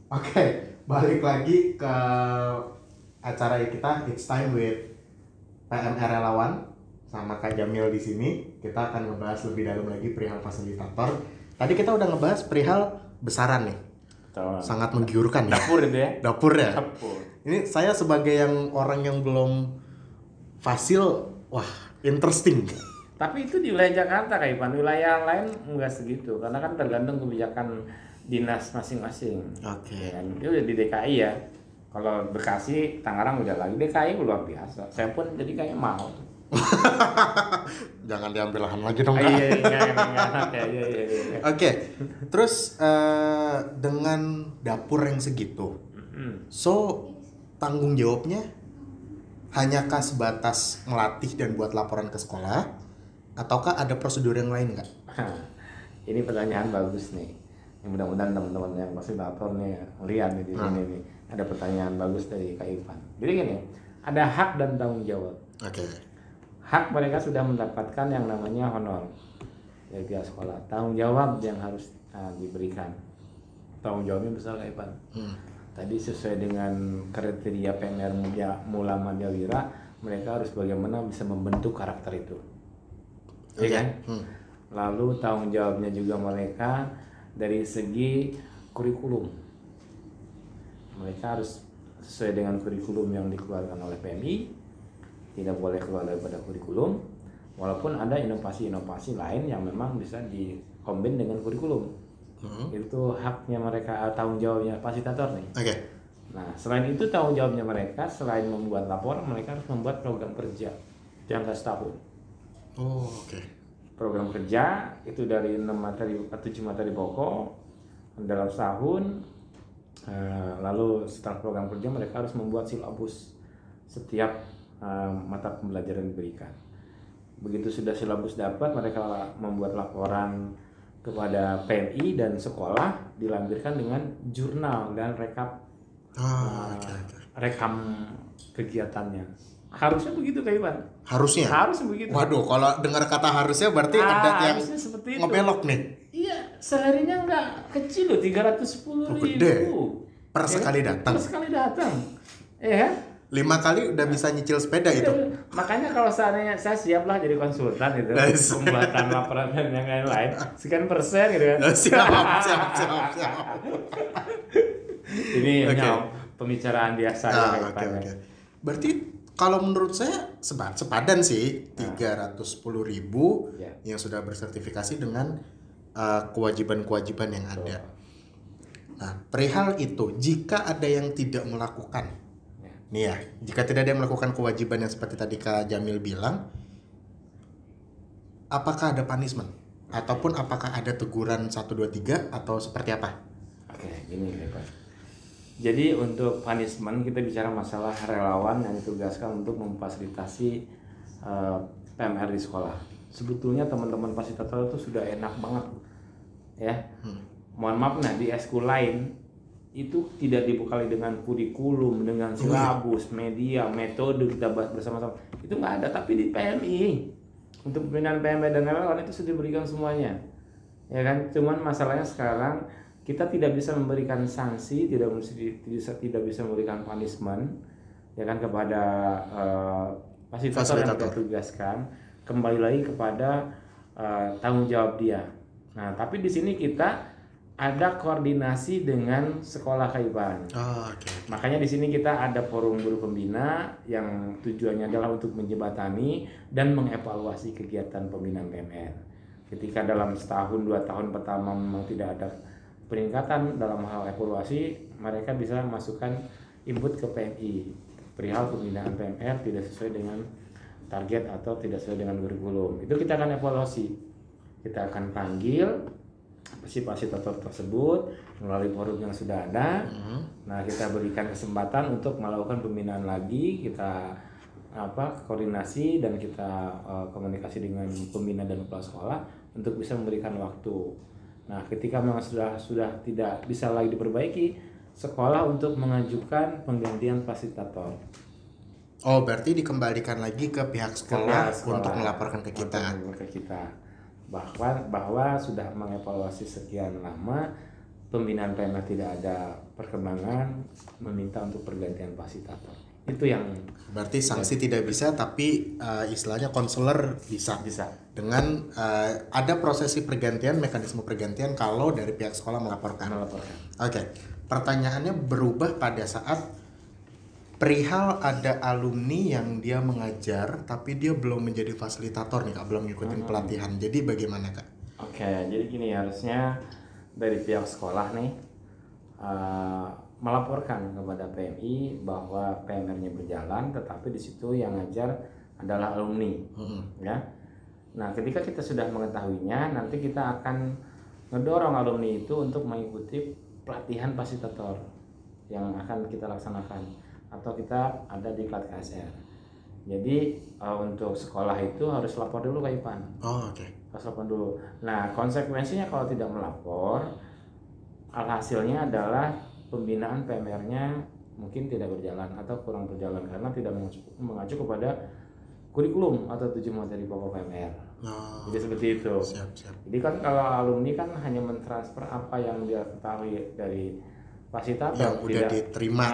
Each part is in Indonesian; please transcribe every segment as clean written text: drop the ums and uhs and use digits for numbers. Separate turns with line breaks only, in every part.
Oke, balik lagi ke acara kita It's Time with PMR Relawan sama Kak Jamil di sini. Kita akan ngebahas lebih dalam lagi perihal fasilitator. Tadi kita udah ngebahas perihal besaran nih.
Betul.
Sangat menggiurkan ya.
Dapur itu ya.
Dapur ya.
Dapur.
Ini saya sebagai yang orang yang belum fasil, wah interesting.
Tapi itu di wilayah Jakarta Kak Ivan, wilayah lain enggak segitu karena kan tergantung kebijakan dinas masing-masing.
Oke.
Ya, itu udah di DKI ya. Kalau Bekasi, Tangerang udah lagi, DKI luar biasa. Saya pun jadi kayak mau.
Jangan diambil lahan lagi dong Kak.
Iya, enggak. Iya.
Oke, terus dengan dapur yang segitu, so tanggung jawabnya hanyakah sebatas melatih dan buat laporan ke sekolah, ataukah ada prosedur yang lain nggak?
Ini pertanyaan bagus nih. Mudah-mudahan teman-teman yang fasilitator nih lihat nih di sini nih. Ada pertanyaan bagus dari Kak Ivan. Jadi gini, ada hak dan tanggung jawab.
Oke.
Hak mereka sudah mendapatkan yang namanya honor dari pihak sekolah. Tanggung jawab yang harus diberikan. Tanggung jawabnya besar Kak Ivan. Tadi sesuai dengan kriteria PMR Mula Madya-Wira, mereka harus bagaimana bisa membentuk karakter itu.
Okay.
Ya kan? Lalu tanggung jawabnya juga mereka dari segi kurikulum. Mereka harus sesuai dengan kurikulum yang dikeluarkan oleh PMI, tidak boleh keluar daripada kurikulum, walaupun ada inovasi-inovasi lain yang memang bisa dikombin dengan kurikulum. Itu haknya mereka, tanggung jawabnya fasilitator nih.
Oke.
Nah, selain itu tanggung jawabnya mereka, selain membuat laporan, mereka harus membuat program kerja jangka setahun.
Oh, oke.
Program kerja itu dari 6 materi atau 7 materi pokok dalam setahun. Lalu setelah program kerja mereka harus membuat silabus setiap mata pembelajaran diberikan. Begitu sudah silabus dapat, mereka membuat laporan kepada PMI dan sekolah, dilampirkan dengan jurnal dan rekam kegiatannya. Harusnya begitu Kak Ivan.
Harusnya begitu. Waduh, kalau dengar kata harusnya berarti ada yang ngebelok nih.
Iya, seharinya enggak kecil loh, 310.000
per sekali datang.
Per sekali datang. Ya.
5 kali udah bisa nyicil sepeda itu.
Makanya kalau seandainya saya siap lah jadi konsultan itu, pembuatan laporan dan yang lain-lain, sekian persen gitu kan.
Siap.
Ini pembicaraan biasa ya.
Oke. Berarti kalau menurut saya sepadan sih 310.000 yang sudah bersertifikasi dengan kewajiban-kewajiban yang ada. Nah, perihal itu jika ada yang tidak melakukan, nih ya, jika tidak ada yang melakukan kewajiban yang seperti tadi Kak Jamil bilang, apakah ada punishment? Ataupun apakah ada teguran 1, 2, 3 atau seperti apa?
Oke, gini Pak. Jadi untuk punishment kita bicara masalah relawan yang ditugaskan untuk memfasilitasi PMR di sekolah. Sebetulnya teman-teman fasilitator itu sudah enak banget ya. Mohon maaf di eskul lain itu tidak dibekali dengan kurikulum, dengan silabus, media, metode kita bahas bersama-sama. Itu nggak ada, tapi di PMI untuk pembinaan PMR dan relawan itu sudah diberikan semuanya. Ya kan? Cuman masalahnya sekarang kita tidak bisa memberikan sanksi, tidak bisa memberikan punishment ya kan kepada fasilitator yang kita tugaskan. Kembali lagi kepada tanggung jawab dia. Nah, tapi di sini kita ada koordinasi dengan sekolah Kak Ivan. Makanya di sini kita ada forum guru pembina yang tujuannya adalah untuk menjembatani dan mengevaluasi kegiatan pembinaan PMR. Ketika dalam setahun 2 tahun pertama memang tidak ada peningkatan dalam hal evaluasi, mereka bisa masukkan input ke PMI perihal pembinaan PMR tidak sesuai dengan target atau tidak sesuai dengan kurikulum. Itu kita akan evaluasi. Kita akan panggil fasilitator tersebut melalui forum yang sudah ada. Nah, kita berikan kesempatan untuk melakukan pembinaan lagi. Kita koordinasi dan kita komunikasi dengan pembina dan kepala sekolah untuk bisa memberikan waktu. Nah, ketika memang sudah tidak bisa lagi diperbaiki, sekolah untuk mengajukan penggantian fasilitator.
Oh, berarti dikembalikan lagi ke pihak sekolah, untuk melaporkan ke kita.
Bahwa sudah mengevaluasi sekian lama pembinaan PMR tidak ada perkembangan, meminta untuk pergantian fasilitator. Itu yang
berarti sanksi tidak bisa, tapi istilahnya konselor bisa. Dengan ada prosesi pergantian, mekanisme pergantian kalau dari pihak sekolah melaporkan. Oke. Pertanyaannya berubah pada saat perihal ada alumni yang dia mengajar tapi dia belum menjadi fasilitator nih Kak, belum ngikutin pelatihan. Jadi bagaimana Kak?
Oke, jadi gini, harusnya dari pihak sekolah nih melaporkan kepada PMI bahwa PMR-nya berjalan, tetapi di situ yang ngajar adalah alumni, ya. Nah, ketika kita sudah mengetahuinya, nanti kita akan ngedorong alumni itu untuk mengikuti pelatihan fasilitator yang akan kita laksanakan, atau kita ada di Klat KSR. Jadi untuk sekolah itu harus lapor dulu ke IPAN.
Oh, oke.
Harus lapor dulu. Nah, konsekuensinya kalau tidak melapor, alhasilnya adalah pembinaan PMR-nya mungkin tidak berjalan atau kurang berjalan karena tidak mengacu kepada kurikulum atau 7 materi pokok PMR.
Oh,
jadi seperti itu.
Siap.
Jadi kan kalau alumni kan hanya mentransfer apa yang dia ketahui dari fasilitator
yang udah diterima,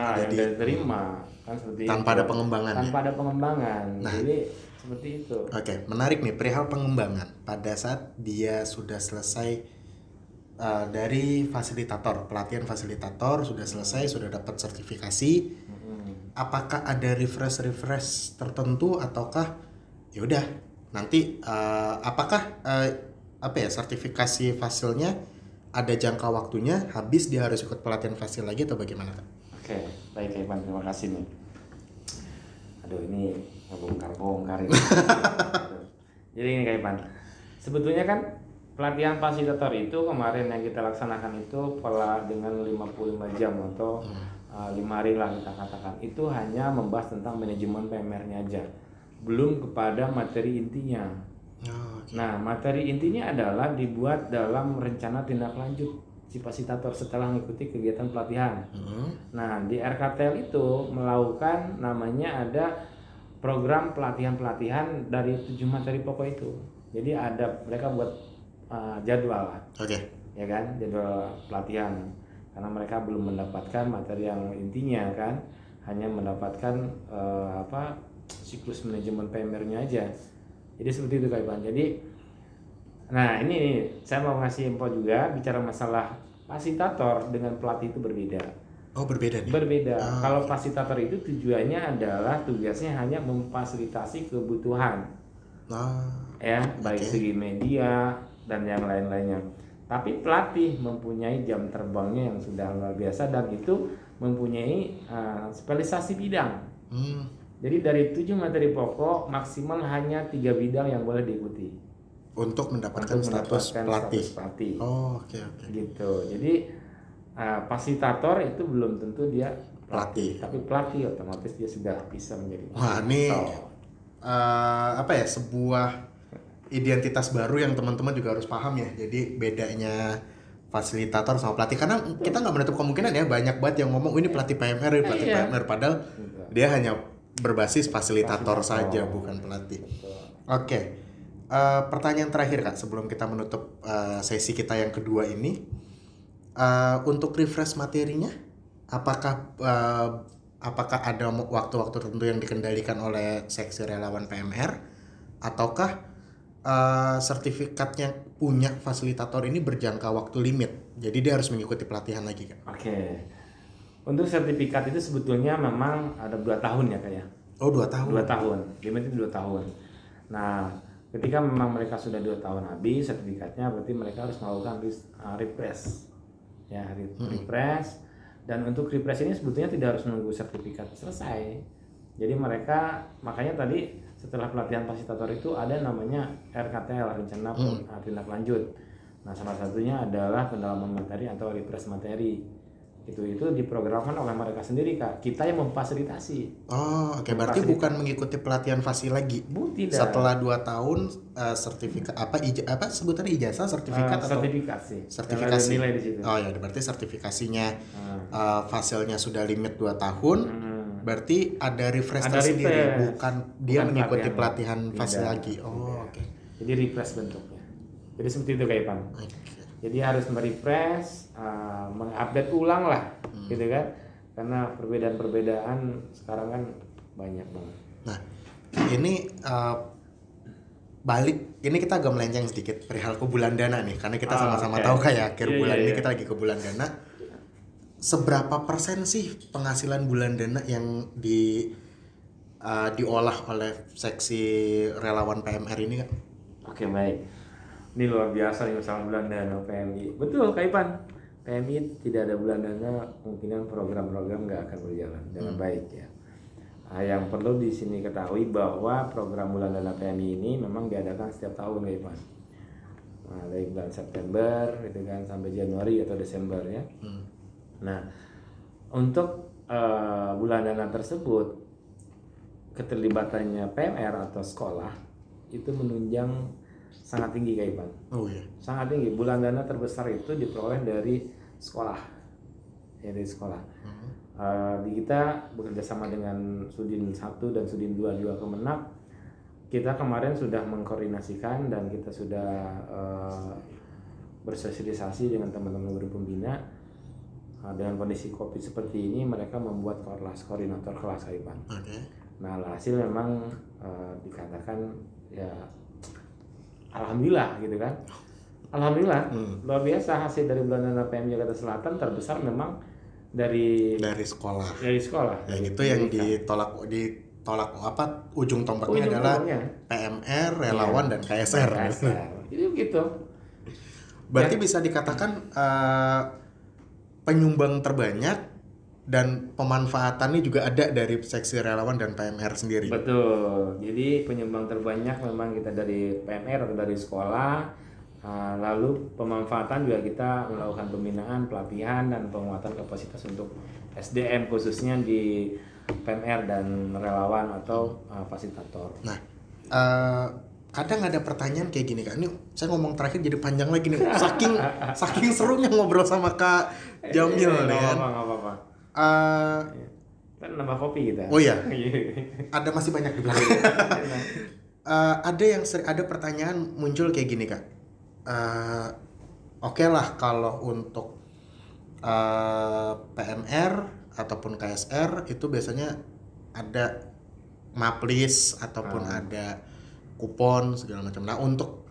kan seperti
tanpa
itu.
Ada pengembangan.
Tanpa ada pengembangan. Nah, jadi seperti itu.
Oke, menarik nih perihal pengembangan. Pada saat dia sudah selesai dari fasilitator, pelatihan fasilitator sudah selesai, sudah dapat sertifikasi. Apakah ada refresh tertentu ataukah ya udah nanti apakah sertifikasi fasilnya ada jangka waktunya, habis dia harus ikut pelatihan fasil lagi atau bagaimana Kak?
Oke, baik Ivan, terima kasih nih. Aduh, ini bongkar ini. Jadi ini Kak Ivan, sebetulnya kan pelatihan fasilitator itu kemarin yang kita laksanakan itu pola dengan 55 jam atau 5 hari lah kita katakan. Itu hanya membahas tentang manajemen PMR-nya aja, belum kepada materi intinya. Nah, materi intinya adalah dibuat dalam rencana tindak lanjut si fasilitator setelah mengikuti kegiatan pelatihan. Nah, di RKTL itu melakukan namanya ada program pelatihan dari 7 materi pokok itu. Jadi ada mereka buat jadwal lah, ya kan, jadwal pelatihan, karena mereka belum mendapatkan materi yang intinya kan, hanya mendapatkan siklus manajemen PMR-nya aja. Jadi seperti itu Kak Ivan. Jadi, nah ini saya mau ngasih info juga, bicara masalah fasilitator dengan pelatih itu berbeda.
Oh, berbeda nih?
Berbeda. Kalau fasilitator itu tujuannya adalah tugasnya hanya memfasilitasi kebutuhan, ya, baik segi media dan yang lain-lainnya. Tapi pelatih mempunyai jam terbangnya yang sudah luar biasa dan itu mempunyai spesialisasi bidang. Jadi dari 7 materi pokok maksimal hanya 3 bidang yang boleh diikuti
untuk mendapatkan status pelatih. Oh, oke.
Gitu. Jadi fasilitator itu belum tentu dia
pelatih.
Tapi pelatih otomatis dia sudah bisa menjadi.
Wah, ini sebuah identitas baru yang teman-teman juga harus paham ya. Jadi bedanya fasilitator sama pelatih, karena kita nggak menutup kemungkinan ya, banyak banget yang ngomong ini pelatih PMR, padahal dia hanya berbasis fasilitator saja, bukan pelatih. Oke. Pertanyaan terakhir Kak sebelum kita menutup sesi kita yang kedua ini, untuk refresh materinya, apakah ada waktu-waktu tertentu yang dikendalikan oleh seksi relawan PMR, ataukah sertifikatnya punya fasilitator ini berjangka waktu limit, jadi dia harus mengikuti pelatihan lagi kan?
Oke. Untuk sertifikat itu sebetulnya memang ada 2 tahun ya Kak ya.
Oh, 2 tahun.
2 tahun, limitnya 2 tahun. Nah, ketika memang mereka sudah 2 tahun habis sertifikatnya, berarti mereka harus melakukan refresh. Ya, refresh. Dan untuk refresh ini sebetulnya tidak harus menunggu sertifikat selesai. Jadi mereka, makanya tadi setelah pelatihan fasilitator itu ada namanya RKTL, rencana tindak lanjut. Nah, salah satunya adalah pendalaman materi atau refresh materi. Itu diprogramkan oleh mereka sendiri Kak. Kita yang memfasilitasi.
Oh, oke. Berarti bukan mengikuti pelatihan fasil lagi.
Tidak.
Setelah 2 tahun sertifikat sebutannya ijazah, sertifikat atau sertifikasi
nilai di situ.
Oh ya, berarti sertifikasinya fasilnya sudah limit 2 tahun. Berarti ada refresh tersendiri, bukan dia mengikuti pelatihan fasil lagi. Oh, oke.
Jadi refresh bentuknya. Jadi seperti itu Kak Ipan. Jadi harus merefresh mengupdate ulang lah, gitu kan? Karena perbedaan-perbedaan sekarang kan banyak banget.
Nah, ini balik, ini kita agak melenceng sedikit perihal ke bulan dana nih, karena kita sama-sama tahu kayak akhir bulan ini kita lagi ke bulan dana. Seberapa persen sih penghasilan bulan dana yang diolah oleh seksi relawan PMR ini kan?
Oke, baik. Ini luar biasa nih masalah bulan dana PMI. Betul, Kak Ipan. PMI tidak ada bulan dana, kemungkinan program-program nggak akan berjalan dengan baik ya. Yang perlu di sini ketahui bahwa program bulan dana PMI ini memang diadakan setiap tahun, Kak Ipan. Nah, dari bulan September gitu kan sampai Januari atau Desember ya. Nah, untuk bulan dana tersebut keterlibatannya PMR atau sekolah itu menunjang sangat tinggi, Kak Ipan.
Oh iya.
Sangat tinggi. Bulan dana terbesar itu diperoleh dari sekolah. Ya, dari sekolah. Di kita bekerja sama dengan Sudin 1 dan Sudin 2 juga Kemenak. Kita kemarin sudah mengkoordinasikan dan kita sudah bersosialisasi dengan teman-teman guru pembina. Dengan kondisi COVID seperti ini, mereka membuat koordinator kelas, Kak Ipan. Nah, hasil memang dikatakan ya alhamdulillah gitu kan. Alhamdulillah luar biasa hasil dari bulan dana PMI Jakarta Selatan terbesar memang dari
sekolah.
Dari sekolah.
Yang itu yang ditolak apa ujung tombaknya adalah PMR, relawan dan KSR.
Jadi begitu.
Berarti bisa dikatakan penyumbang terbanyak dan pemanfaatannya juga ada dari seksi relawan dan PMR sendiri.
Betul. Jadi penyumbang terbanyak memang kita dari PMR atau dari sekolah. Lalu pemanfaatan juga kita melakukan pembinaan, pelatihan dan penguatan kapasitas untuk SDM khususnya di PMR dan relawan atau fasilitator.
Nah, kadang ada pertanyaan kayak gini Kak. Ini saya ngomong terakhir jadi panjang lagi nih. Saking serunya ngobrol sama Kak Jamil nih kan.
Nggak apa-apa. Kan nambah kopi kita.
Oh iya. Ada masih banyak di belakang. Ada pertanyaan muncul kayak gini Kak. Oke lah kalau untuk PMR ataupun KSR itu biasanya ada maplis ataupun ada kupon segala macam. Nah, untuk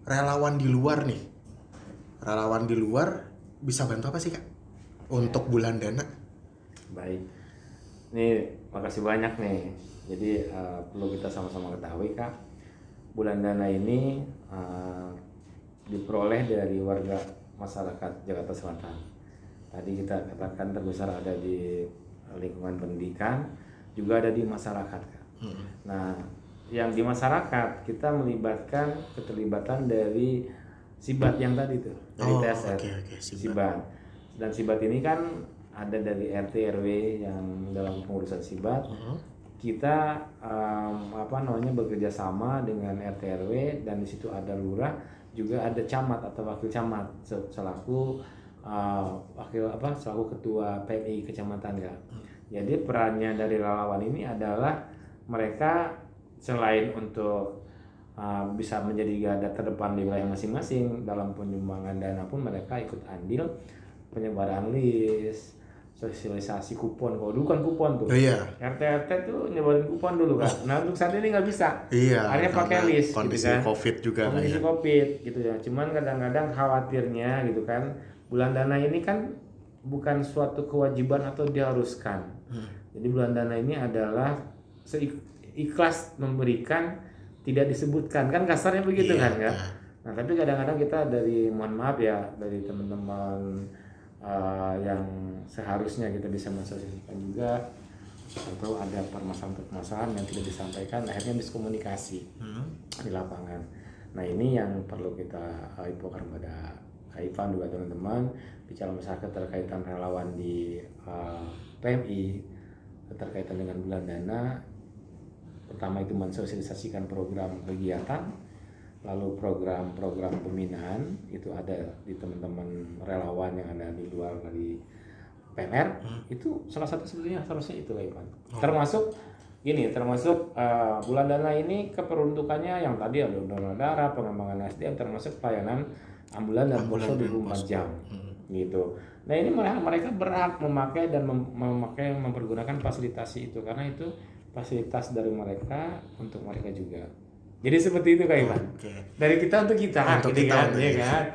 relawan di luar nih, relawan di luar bisa bantu apa sih Kak untuk bulan dana?
Baik, nih makasih banyak nih. Jadi perlu kita sama-sama ketahui Kak, bulan dana ini diperoleh dari warga masyarakat Jakarta Selatan. Tadi kita katakan terbesar ada di lingkungan pendidikan, juga ada di masyarakat Kak. Nah, yang di masyarakat kita melibatkan keterlibatan dari Sibat yang tadi tuh, dari TSR. Sibat. Dan Sibat ini kan ada dari RT RW yang dalam pengurusan Sibat. Kita bekerja sama dengan RT RW dan di situ ada lurah, juga ada camat atau wakil camat selaku selaku ketua PMI kecamatan ya. Jadi perannya dari relawan ini adalah mereka selain untuk bisa menjadi garda terdepan di wilayah masing-masing dalam penyumbangan dana pun mereka ikut andil penyebaran list, sosialisasi kupon. Kalau dulu kan kupon tuh.
Iya.
RT tuh nyebarin kupon dulu kan. Nah, untuk saat ini nggak bisa.
Iya.
Akhirnya pakai list.
Kondisi
gitu kan.
COVID juga.
Kondisi COVID gitu ya. Cuman kadang-kadang khawatirnya gitu kan. Bulan dana ini kan bukan suatu kewajiban atau diharuskan. Jadi bulan dana ini adalah ikhlas memberikan, tidak disebutkan kan kasarnya begitu kan ya. Nah tapi kadang-kadang kita mohon maaf ya dari teman-teman yang seharusnya kita bisa mensosialisasikan juga atau ada permasalahan yang tidak disampaikan akhirnya miskomunikasi di lapangan. Nah ini yang perlu kita infokan pada Kak Ivan juga teman-teman bicara masyarakat terkaitan relawan di PMI terkaitan dengan bulan dana. Pertama itu mensosialisasikan program kegiatan, lalu program-program pembinaan itu ada di teman-teman relawan yang ada di luar dari PMR. Itu salah satu sebetulnya harusnya itu Kak Ivan. Termasuk bulan dana ini keperuntukannya yang tadi ada donor darah, pengembangan SDM termasuk pelayanan ambulan dan posko 24 jam. gitu. Nah ini mereka berhak memakai dan mempergunakan fasilitas itu karena itu fasilitas dari mereka untuk mereka juga. Jadi seperti itu Kak Ivan. Dari kita untuk kita,
untuk kita
kan,
untuk
ya kan.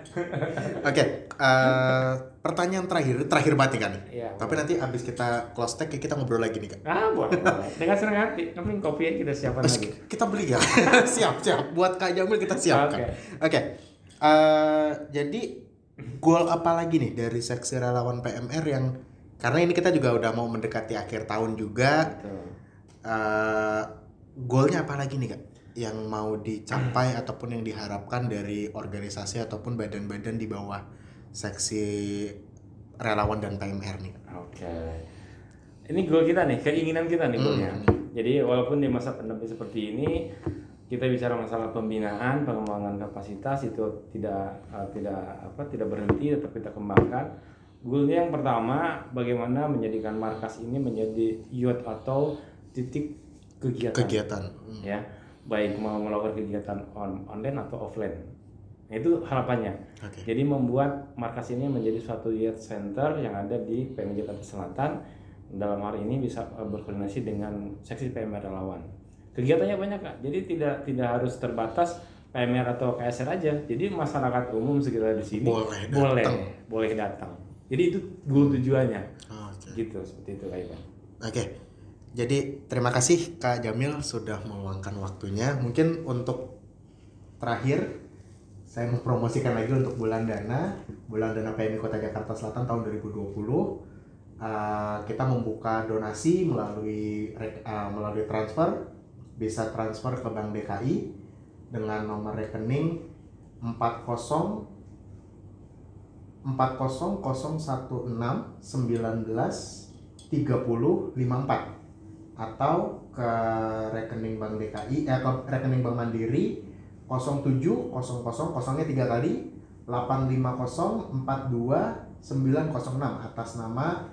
Pertanyaan terakhir banget kan.
Ya,
tapi nanti abis kita close tag kita ngobrol lagi nih Kak.
Boleh. Dengan senang hati. Tapi kopi kita siapkan lagi.
Kita beli ya. siap. Buat Kak Jamil kita siapkan. Oke. Jadi goal apa lagi nih dari seksi relawan PMR yang karena ini kita juga udah mau mendekati akhir tahun juga. Goalnya apa lagi nih Kak yang mau dicapai ataupun yang diharapkan dari organisasi ataupun badan-badan di bawah seksi relawan dan PMR nih?
Ini goal kita nih, keinginan kita nih goalnya. Jadi walaupun di masa pandemi seperti ini kita bicara masalah pembinaan, pengembangan kapasitas itu tidak berhenti, tetap kita kembangkan. Goalnya yang pertama, bagaimana menjadikan markas ini menjadi youth atau titik kegiatan. Ya, baik mau melakukan kegiatan online atau offline. Nah, itu harapannya. Jadi membuat markas ini menjadi suatu youth center yang ada di PMI Jakarta Selatan. Dalam hari ini bisa berkoordinasi dengan seksi PMR relawan. Kegiatannya banyak Kak. Jadi tidak harus terbatas PMR atau KSR aja. Jadi masyarakat umum sekitar di sini boleh datang. Jadi itu goal tujuannya. Gitu, seperti itu Kak Ivan.
Jadi terima kasih Kak Jamil sudah meluangkan waktunya. Mungkin untuk terakhir saya mau promosikan lagi untuk bulan dana PMI Kota Jakarta Selatan tahun 2020. Kita membuka donasi melalui transfer, bisa transfer ke Bank DKI dengan nomor rekening 4001693054 atau ke rekening Bank DKI ke rekening Bank Mandiri 0700 kosongnya 3 kali 85042906 atas nama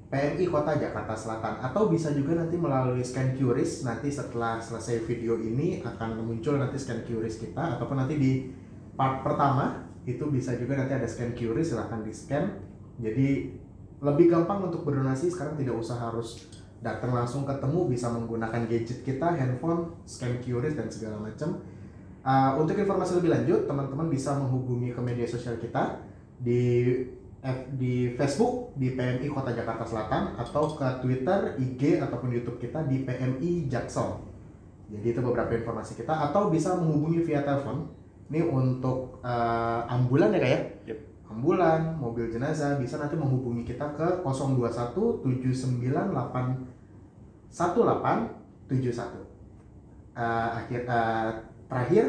PMI Kota Jakarta Selatan, atau bisa juga nanti melalui scan QRIS. Nanti setelah selesai video ini akan muncul nanti scan QRIS kita, ataupun nanti di part pertama itu bisa juga nanti ada scan QRIS, silahkan di scan. Jadi lebih gampang untuk berdonasi sekarang, tidak usah harus datang langsung ketemu, bisa menggunakan gadget kita, handphone, scan QRIS dan segala macam. Untuk informasi lebih lanjut teman-teman bisa menghubungi ke media sosial kita di Facebook di PMI Kota Jakarta Selatan, atau ke Twitter, IG ataupun YouTube kita di PMI Jaksel. Jadi itu beberapa informasi kita, atau bisa menghubungi via telepon. Ini untuk ambulan ya Kak ya?
Yep.
Ambulan, mobil jenazah bisa nanti menghubungi kita ke 021 798 1871. Terakhir,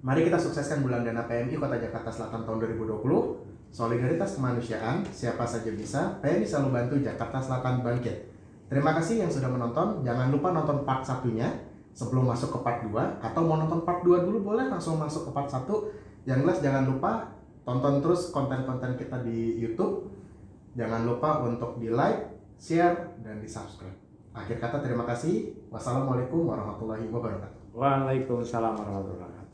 mari kita sukseskan bulan dana PMI Kota Jakarta Selatan tahun 2020. Solidaritas kemanusiaan, siapa saja bisa, PMI selalu bantu, Jakarta Selatan bangkit. Terima kasih yang sudah menonton. Jangan lupa nonton part 1-nya sebelum masuk ke part 2, atau mau nonton part 2 dulu boleh langsung masuk ke part 1. Yang jelas jangan lupa tonton terus konten-konten kita di YouTube. Jangan lupa untuk di like, share, dan di subscribe. Akhir kata terima kasih. Wassalamualaikum warahmatullahi wabarakatuh.
Waalaikumsalam warahmatullahi wabarakatuh.